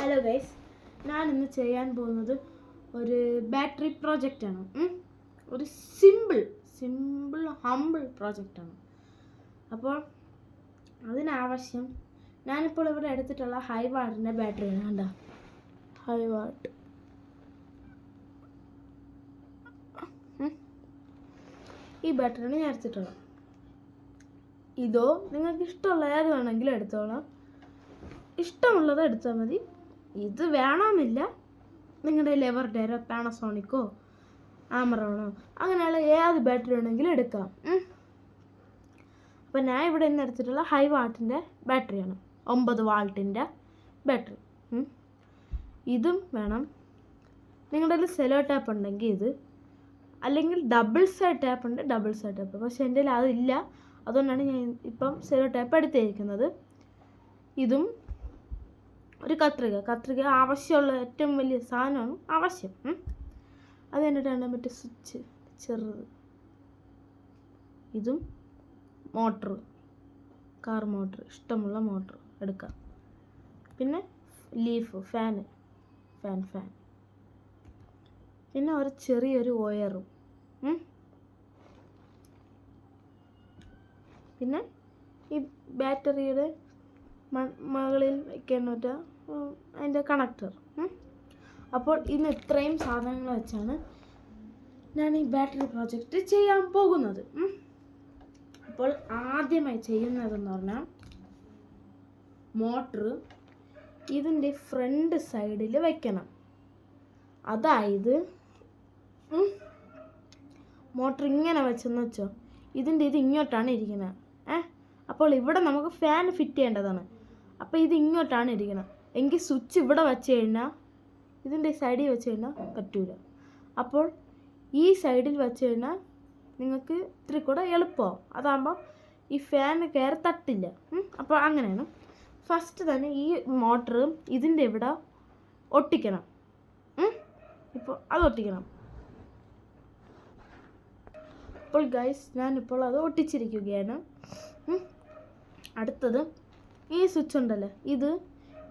Hello guys, ഞാനിന്ന് ചെയ്യാൻ പോകുന്നത് ഒരു ബാറ്ററി പ്രോജക്റ്റാണ്. ഒരു സിമ്പിൾ ഹമ്പിൾ പ്രോജക്റ്റാണ്. അപ്പോൾ അതിനാവശ്യം ഞാനിപ്പോൾ ഇവിടെ എടുത്തിട്ടുള്ള ഹൈ വാട്ടിൻ്റെ ബാറ്ററിയാണ്. കണ്ടോ, ഹൈ വാട്ട്. ഈ ബാറ്ററിയാണ് ഞാൻ എടുത്തിട്ടുള്ളത്. ഇതോ നിങ്ങൾക്ക് ഇഷ്ടമുള്ള ഏത് വേണമെങ്കിലും എടുത്തോളാം, ഇഷ്ടമുള്ളത് എടുത്താൽ മതി. ഇത് വേണമെന്നില്ല. നിങ്ങളുടെ ലെവറുടെയോ പാനസോണിക്കോ ആമറോണോ അങ്ങനെയുള്ള ഏത് ബാറ്ററി വേണമെങ്കിലും എടുക്കാം. അപ്പോൾ ഞാൻ ഇവിടെ നിന്ന് എടുത്തിട്ടുള്ള ഹൈ വാട്ടിൻ്റെ ബാറ്ററിയാണ്, 9 വാൾട്ടിൻ്റെ ബാറ്ററി. ഇതും വേണം. നിങ്ങളുടെ കയ്യിൽ സെലോ ടാപ്പ് ഉണ്ടെങ്കിൽ ഇത്, അല്ലെങ്കിൽ ഡബിൾ സൈഡ് ടാപ്പ് ഉണ്ട്, ഡബിൾ സൈഡ് ടാപ്പ്. പക്ഷേ എൻ്റെ കയ്യിൽ അതില്ല, അതുകൊണ്ടാണ് ഞാൻ ഇപ്പം സെലോ ടാപ്പ് എടുത്തിരിക്കുന്നത്. ഇതും ഒരു കത്രിക ആവശ്യമുള്ള ഏറ്റവും വലിയ സാധനമാണ് ആവശ്യം. അത് കഴിഞ്ഞിട്ടാണ് മറ്റേ സ്വിച്ച് ചെറുത്. ഇതും മോട്ടർ, കാർ മോട്ടർ, ഇഷ്ടമുള്ള മോട്ടർ എടുക്കാം. പിന്നെ ലീഫ്, ഫാൻ. പിന്നെ ഒരു ചെറിയൊരു വയറും. പിന്നെ ഈ ബാറ്ററിയുടെ മുകളിൽ വയ്ക്കാൻ പറ്റുക അതിൻ്റെ കണക്ടർ. അപ്പോൾ ഇന്ന് ഇത്രയും സാധനങ്ങൾ വെച്ചാണ് ഞാൻ ഈ ബാറ്ററി പ്രോജക്റ്റ് ചെയ്യാൻ പോകുന്നത്. അപ്പോൾ ആദ്യമായി ചെയ്യുന്നതെന്ന് പറഞ്ഞാൽ മോട്ടർ ഇതിൻ്റെ ഫ്രണ്ട് സൈഡിൽ വയ്ക്കണം. അതായത് മോട്ടർ ഇങ്ങനെ വെച്ചെന്ന് വെച്ചോ, ഇത് ഇങ്ങോട്ടാണ് ഇരിക്കുന്നത്. അപ്പോൾ ഇവിടെ നമുക്ക് ഫാൻ ഫിറ്റ് ചെയ്യേണ്ടതാണ്. അപ്പോൾ ഇത് ഇങ്ങോട്ടാണ് ഇരിക്കുന്നത്. എങ്കിൽ സ്വിച്ച് ഇവിടെ വെച്ച് കഴിഞ്ഞാൽ, ഇതിൻ്റെ സൈഡിൽ വെച്ച് കഴിഞ്ഞാൽ പറ്റൂല. അപ്പോൾ ഈ സൈഡിൽ വെച്ച് കഴിഞ്ഞാൽ നിങ്ങൾക്ക് ഇത്തിരി കൂടെ എളുപ്പമാവും. അതാകുമ്പോൾ ഈ ഫാൻ കയറി തട്ടില്ല. അപ്പോൾ അങ്ങനെയാണ്. ഫസ്റ്റ് തന്നെ ഈ മോട്ടർ ഇതിൻ്റെ ഇവിടെ ഒട്ടിക്കണം. ഇപ്പോൾ അത് ഒട്ടിക്കണം. അപ്പോൾ ഗൈസ്, ഞാനിപ്പോൾ അത് ഒട്ടിച്ചിരിക്കുകയാണ്. അടുത്തത് ഈ സ്വിച്ച് ഉണ്ടല്ലോ,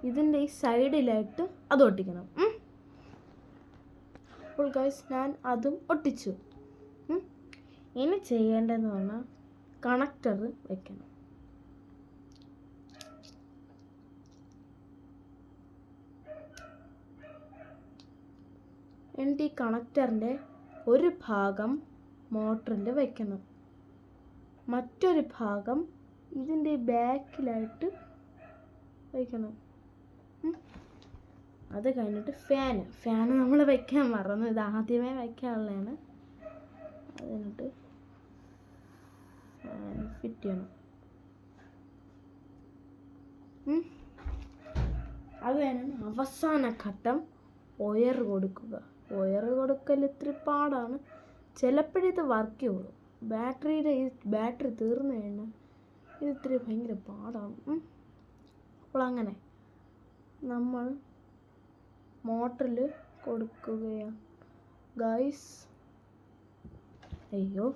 ഇതിൻ്റെ ഈ സൈഡിലായിട്ട് അത് ഒട്ടിക്കണം. അപ്പോൾ ഗൈസ്, ഞാൻ അതും ഒട്ടിച്ചു. ഇനി ചെയ്യേണ്ടതെന്ന് പറഞ്ഞാൽ കണക്ടർ വെക്കണം. എന്നിട്ട് ഈ കണക്ടറിൻ്റെ ഒരു ഭാഗം മോട്ടറിൽ വയ്ക്കണം, മറ്റൊരു ഭാഗം ഇതിൻ്റെ ബാക്കിലായിട്ട് വയ്ക്കണം. അത് കഴിഞ്ഞിട്ട് ഫാൻ നമ്മൾ വയ്ക്കാൻ മറന്നു. ഇത് ആദ്യമേ വയ്ക്കാനുള്ളതാണ്. അത് കഴിഞ്ഞിട്ട് ഫാൻ ഫിറ്റ് ചെയ്യണം. അത് കഴിഞ്ഞ് അവസാന ഘട്ടം ഒയർ കൊടുക്കുക. ഒയർ കൊടുക്കൽ ഇത്തിരി പാടാണ്. ചിലപ്പോഴിത് വർക്ക് ചെയ്യുള്ളൂ. ബാറ്ററി തീർന്നു കഴിഞ്ഞാൽ ഇത് ഇത്തിരി ഭയങ്കര പാടാണ്. അപ്പോൾ അങ്ങനെ നമ്മൾ മോട്ടറിൽ കൊടുക്കുകയാണ് ഗൈസ്. അയ്യോ,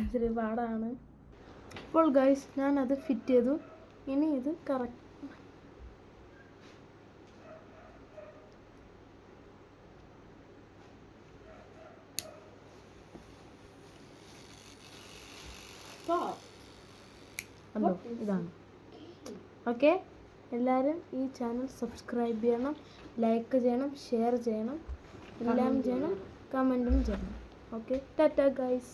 ഇത്തിരി പാടാണ്. ഇപ്പോൾ ഗൈസ്, ഞാനത് ഫിറ്റ് ചെയ്തു. ഇനി ഇത് കറക്റ്റ് ഇതാണ്. ഓക്കെ, എല്ലാവരും ഈ ചാനൽ സബ്സ്ക്രൈബ് ചെയ്യണം, ലൈക്ക് ചെയ്യണം, ഷെയർ ചെയ്യണം, എല്ലാം ചെയ്യണം, കമൻറ്റും ചെയ്യണം. Okay, Tata guys.